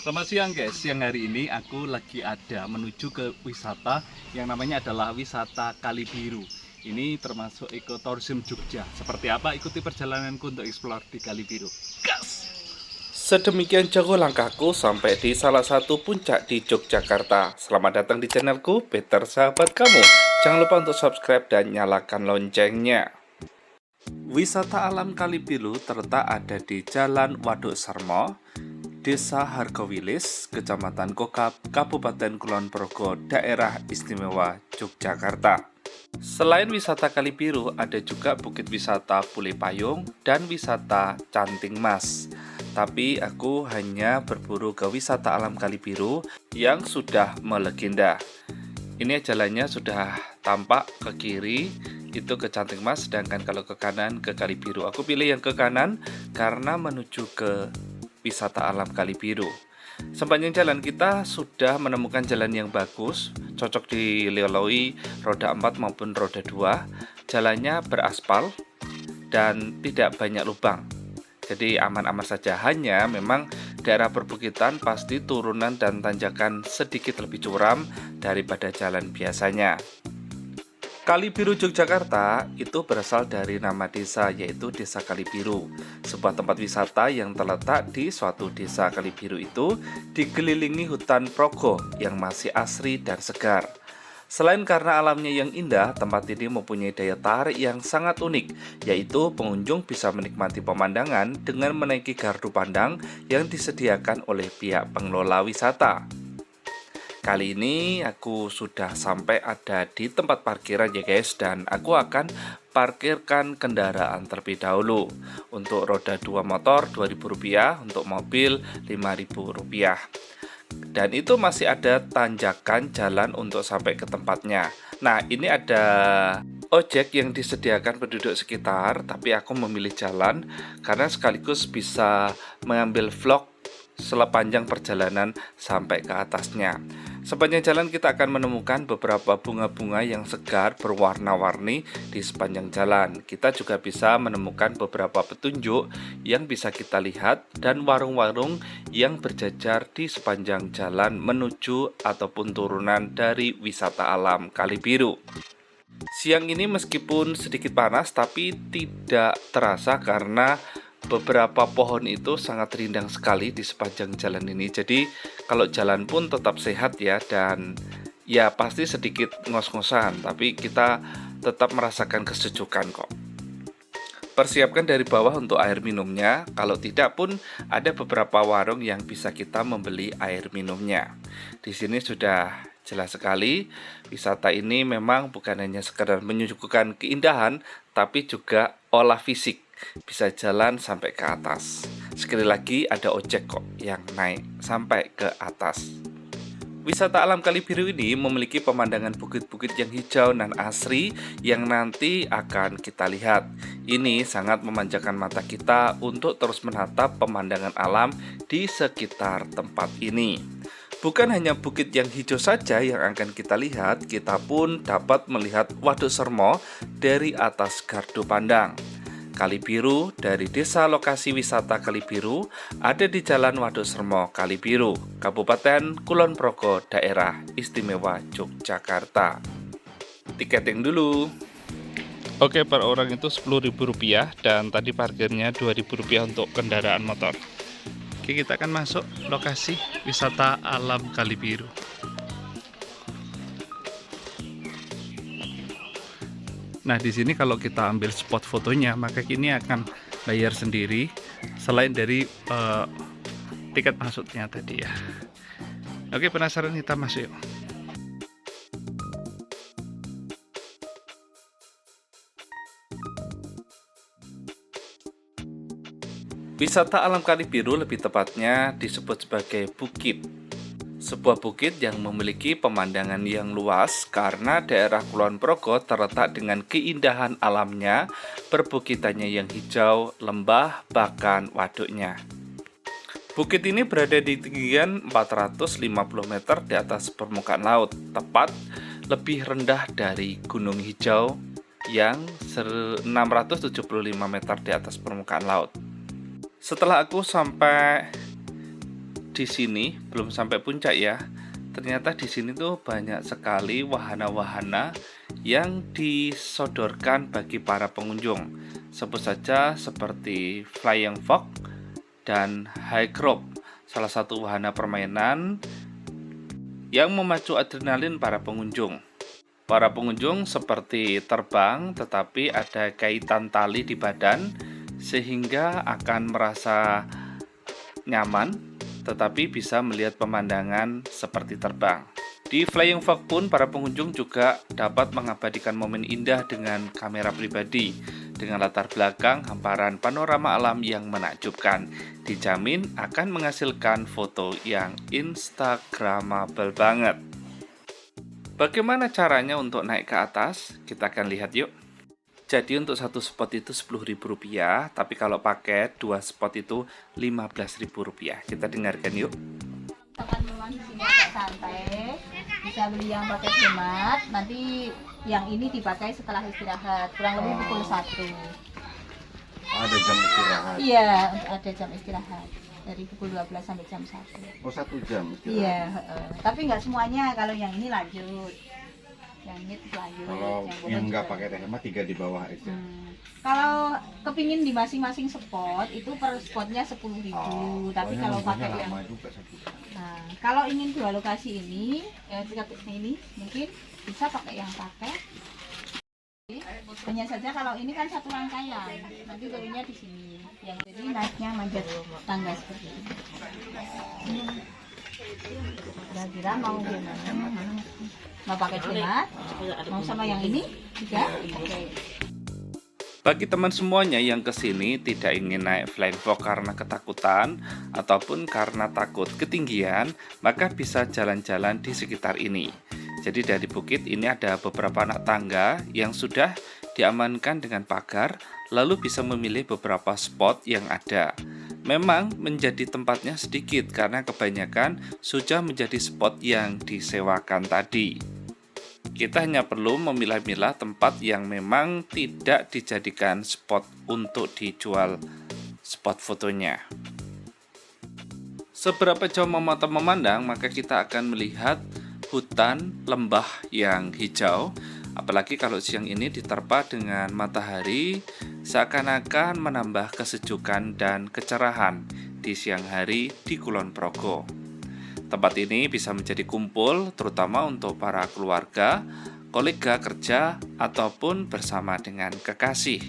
Selamat siang guys, siang hari ini aku lagi ada menuju ke wisata yang namanya adalah wisata Kali Biru. Ini termasuk ekotourism Jogja. Seperti apa? Ikuti perjalananku untuk eksplor di Kali Biru. Gas! Sedemikian jauh langkahku sampai di salah satu puncak di Yogyakarta. Selamat datang di channelku, Peter Sahabat Kamu. Jangan lupa untuk subscribe dan nyalakan loncengnya. Wisata alam Kali Biru terletak ada di Jalan Waduk Sermo, Desa Hargowilis, Kecamatan Kokab, Kabupaten Kulon Progo, Daerah Istimewa Yogyakarta. Selain wisata Kali Biru, ada juga bukit wisata Pule Payung dan wisata Canting Mas. Tapi aku hanya berburu ke wisata alam Kali Biru yang sudah melegenda. Ini jalannya sudah tampak ke kiri, itu ke Canting Mas, sedangkan kalau ke kanan ke Kali Biru. Aku pilih yang ke kanan karena menuju ke wisata alam Kali Biru. Sepanjang jalan kita sudah menemukan jalan yang bagus, cocok dilalui roda 4 maupun roda 2. Jalannya beraspal dan tidak banyak lubang. Jadi aman-aman saja, hanya memang daerah perbukitan pasti turunan dan tanjakan sedikit lebih curam daripada jalan biasanya. Kali Biru Yogyakarta itu berasal dari nama desa, yaitu Desa Kali Biru. Sebuah tempat wisata yang terletak di suatu desa Kali Biru itu dikelilingi hutan progo yang masih asri dan segar. Selain karena alamnya yang indah, tempat ini mempunyai daya tarik yang sangat unik, yaitu pengunjung bisa menikmati pemandangan dengan menaiki gardu pandang yang disediakan oleh pihak pengelola wisata. Kali ini aku sudah sampai ada di tempat parkiran ya guys, dan aku akan parkirkan kendaraan terlebih dahulu. Untuk roda 2 motor Rp2.000, untuk mobil Rp5.000. Dan itu masih ada tanjakan jalan untuk sampai ke tempatnya. Nah, ini ada ojek yang disediakan penduduk sekitar, tapi aku memilih jalan karena sekaligus bisa mengambil vlog sepanjang perjalanan sampai ke atasnya. Sepanjang jalan kita akan menemukan beberapa bunga-bunga yang segar berwarna-warni di sepanjang jalan. Kita juga bisa menemukan beberapa petunjuk yang bisa kita lihat dan warung-warung yang berjajar di sepanjang jalan menuju ataupun turunan dari wisata alam Kali Biru. Siang ini meskipun sedikit panas tapi tidak terasa karena beberapa pohon itu sangat rindang sekali di sepanjang jalan ini. Jadi kalau jalan pun tetap sehat ya, dan ya pasti sedikit ngos-ngosan, tapi kita tetap merasakan kesejukan kok. Persiapkan dari bawah untuk air minumnya. Kalau tidak pun ada beberapa warung yang bisa kita membeli air minumnya. Di sini sudah jelas sekali, wisata ini memang bukan hanya sekedar menyuguhkan keindahan, tapi juga olah fisik. Bisa jalan sampai ke atas. Sekali lagi ada ojek kok yang naik sampai ke atas. Wisata alam Kali Biru ini memiliki pemandangan bukit-bukit yang hijau dan asri yang nanti akan kita lihat. Ini sangat memanjakan mata kita untuk terus menatap pemandangan alam di sekitar tempat ini. Bukan hanya bukit yang hijau saja yang akan kita lihat, kita pun dapat melihat Waduk Sermo dari atas gardu pandang. Kali Biru dari desa lokasi wisata Kali Biru ada di Jalan Waduk Sermo, Kali Biru, Kabupaten Kulon Progo, Daerah Istimewa Yogyakarta. Tiketing dulu. Oke, per orang itu Rp10.000 dan tadi parkirnya Rp2.000 untuk kendaraan motor. Oke, kita akan masuk lokasi wisata alam Kali Biru. Nah, di sini kalau kita ambil spot fotonya, maka kini akan bayar sendiri selain dari tiket masuknya tadi ya. Oke, penasaran, kita masuk yuk. Wisata alam Kali Biru lebih tepatnya disebut sebagai bukit. Sebuah bukit yang memiliki pemandangan yang luas karena daerah Kulon Progo terletak dengan keindahan alamnya, perbukitannya yang hijau, lembah, bahkan waduknya. Bukit ini berada di ketinggian 450 meter di atas permukaan laut, tepat lebih rendah dari Gunung Hijau yang 675 meter di atas permukaan laut. Setelah aku sampai di sini belum sampai puncak ya. Ternyata di sini tuh banyak sekali wahana-wahana yang disodorkan bagi para pengunjung. Sebut saja seperti Flying Fox dan High Rope, salah satu wahana permainan yang memacu adrenalin para pengunjung. Para pengunjung seperti terbang, tetapi ada kaitan tali di badan sehingga akan merasa nyaman, tetapi bisa melihat pemandangan seperti terbang. Di Flying Fox pun para pengunjung juga dapat mengabadikan momen indah dengan kamera pribadi dengan latar belakang hamparan panorama alam yang menakjubkan. Dijamin akan menghasilkan foto yang instagramable banget. Bagaimana caranya untuk naik ke atas? Kita akan lihat yuk. Jadi untuk satu spot itu Rp10.000, tapi kalau paket 2 spot itu Rp15.000. Kita dengarkan yuk. Teman-teman di sini agak santai, bisa beli yang paket hemat. Nanti yang ini dipakai setelah istirahat, kurang lebih pukul 1. Ada jam istirahat. Iya, ada jam istirahat dari pukul 12 sampai jam 1. Oh, 1 jam istirahat. Iya, tapi nggak semuanya. Kalau yang ini lanjut, yang ini lanjut. Kalau bawah yang nggak juga. pakai teh hemat 3 di bawah aja. Kalau kepingin di masing-masing spot itu per spotnya 10.000. Tapi soalnya kalau nunggunya pakai yang lama juga 1 jam. Nah, kalau ingin 2 lokasi ini, ini mungkin bisa pakai yang paket. Hanya saja kalau ini kan satu rangkaian, nanti turunnya di sini. Yang jadi naiknya manjat tangga seperti ini. Kira-kira mau gimana? Mau pakai hemat? Mau sama yang ini? Juga? Oke. Bagi teman semuanya yang kesini tidak ingin naik Flying Fox karena ketakutan ataupun karena takut ketinggian, maka bisa jalan-jalan di sekitar ini. Jadi dari bukit ini ada beberapa anak tangga yang sudah diamankan dengan pagar, lalu bisa memilih beberapa spot yang ada. Memang menjadi tempatnya sedikit karena kebanyakan sudah menjadi spot yang disewakan tadi. Kita hanya perlu memilah-milah tempat yang memang tidak dijadikan spot untuk dijual spot fotonya. Seberapa jauh memata memandang, maka kita akan melihat hutan lembah yang hijau. Apalagi kalau siang ini diterpa dengan matahari, seakan-akan menambah kesejukan dan kecerahan di siang hari di Kulon Progo. Tempat ini bisa menjadi kumpul terutama untuk para keluarga, kolega kerja, ataupun bersama dengan kekasih.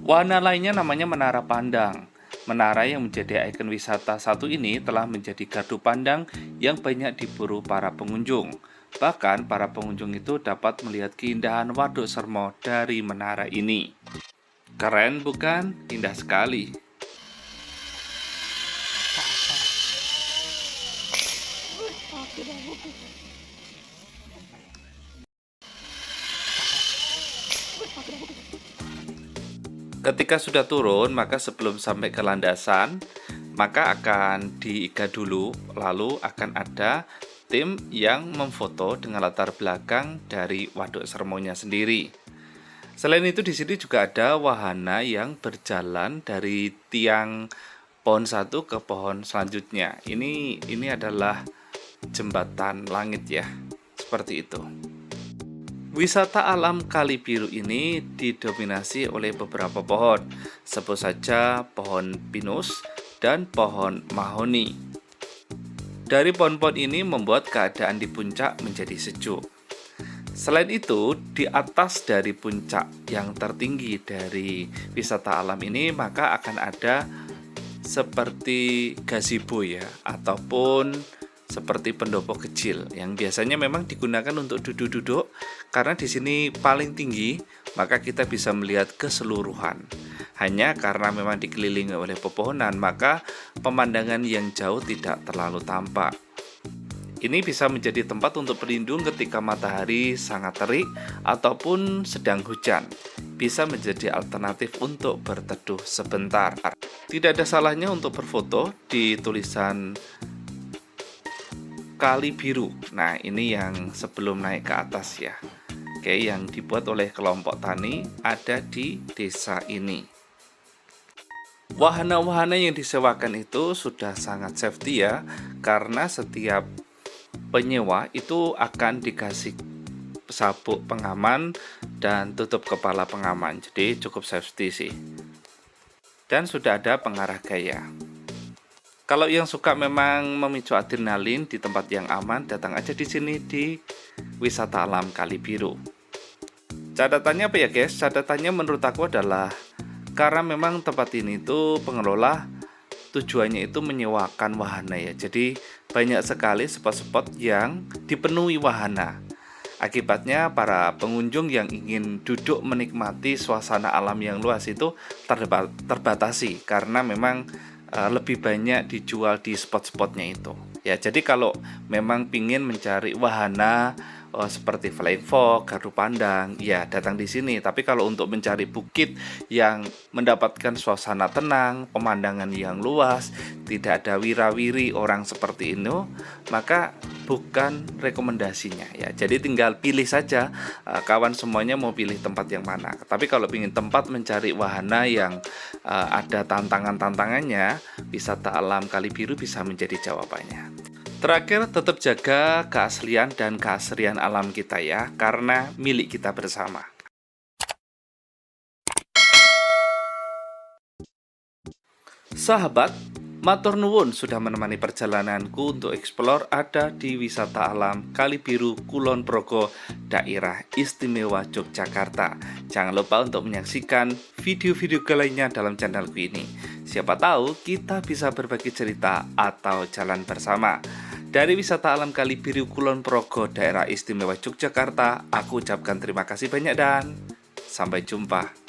Wahana lainnya namanya Menara Pandang. Menara yang menjadi ikon wisata satu ini telah menjadi gardu pandang yang banyak diburu para pengunjung. Bahkan para pengunjung itu dapat melihat keindahan Waduk Sermo dari menara ini. Keren bukan? Indah sekali. Ketika sudah turun, maka sebelum sampai ke landasan, maka akan diikat dulu, lalu akan ada tim yang memfoto dengan latar belakang dari Waduk Sermonya sendiri. Selain itu di sini juga ada wahana yang berjalan dari tiang pohon satu ke pohon selanjutnya. Ini adalah jembatan langit ya, seperti itu. Wisata alam Kali Biru ini didominasi oleh beberapa pohon, sebut saja pohon pinus dan pohon mahoni. Dari pohon-pohon ini membuat keadaan di puncak menjadi sejuk. Selain itu, di atas dari puncak yang tertinggi dari wisata alam ini, maka akan ada seperti gazebo ya, ataupun seperti pendopo kecil yang biasanya memang digunakan untuk duduk-duduk karena di sini paling tinggi, maka kita bisa melihat keseluruhan. Hanya karena memang dikelilingi oleh pepohonan, maka pemandangan yang jauh tidak terlalu tampak. Ini bisa menjadi tempat untuk berlindung ketika matahari sangat terik ataupun sedang hujan. Bisa menjadi alternatif untuk berteduh sebentar. Tidak ada salahnya untuk berfoto di tulisan Kali Biru. Nah, ini yang sebelum naik ke atas ya. Oke, yang dibuat oleh kelompok tani ada di desa ini. Wahana-wahana yang disewakan itu sudah sangat safety ya, karena setiap penyewa itu akan dikasih sabuk pengaman dan tutup kepala pengaman, jadi cukup safety sih. Dan sudah ada pengarah gaya. Kalau yang suka memang memicu adrenalin di tempat yang aman, datang aja di sini di Wisata Alam Kali Biru. Catatannya apa ya guys? Catatannya menurut aku adalah karena memang tempat ini tuh pengelola tujuannya itu menyewakan wahana ya. Jadi banyak sekali spot-spot yang dipenuhi wahana. Akibatnya para pengunjung yang ingin duduk menikmati suasana alam yang luas itu terbatasi karena memang lebih banyak dijual di spot-spotnya itu. Ya, jadi kalau memang pingin mencari wahana seperti flying fox, gardu pandang, ya datang di sini. Tapi kalau untuk mencari bukit yang mendapatkan suasana tenang, pemandangan yang luas, tidak ada wira-wiri orang seperti ini, maka bukan rekomendasinya ya. Jadi tinggal pilih saja, kawan semuanya mau pilih tempat yang mana. Tapi kalau ingin tempat mencari wahana yang ada tantangan-tantangannya, Wisata Alam Kali Biru bisa menjadi jawabannya. Terakhir, tetap jaga keaslian dan keasrian alam kita ya, karena milik kita bersama. Sahabat, matur nuwun sudah menemani perjalananku untuk eksplor ada di Wisata Alam Kali Biru Kulon Progo, Daerah Istimewa Yogyakarta. Jangan lupa untuk menyaksikan video-video lainnya dalam channelku ini. Siapa tahu kita bisa berbagi cerita atau jalan bersama. Dari Wisata Alam Kali Biru Kulon Progo, Daerah Istimewa Yogyakarta, aku ucapkan terima kasih banyak dan sampai jumpa.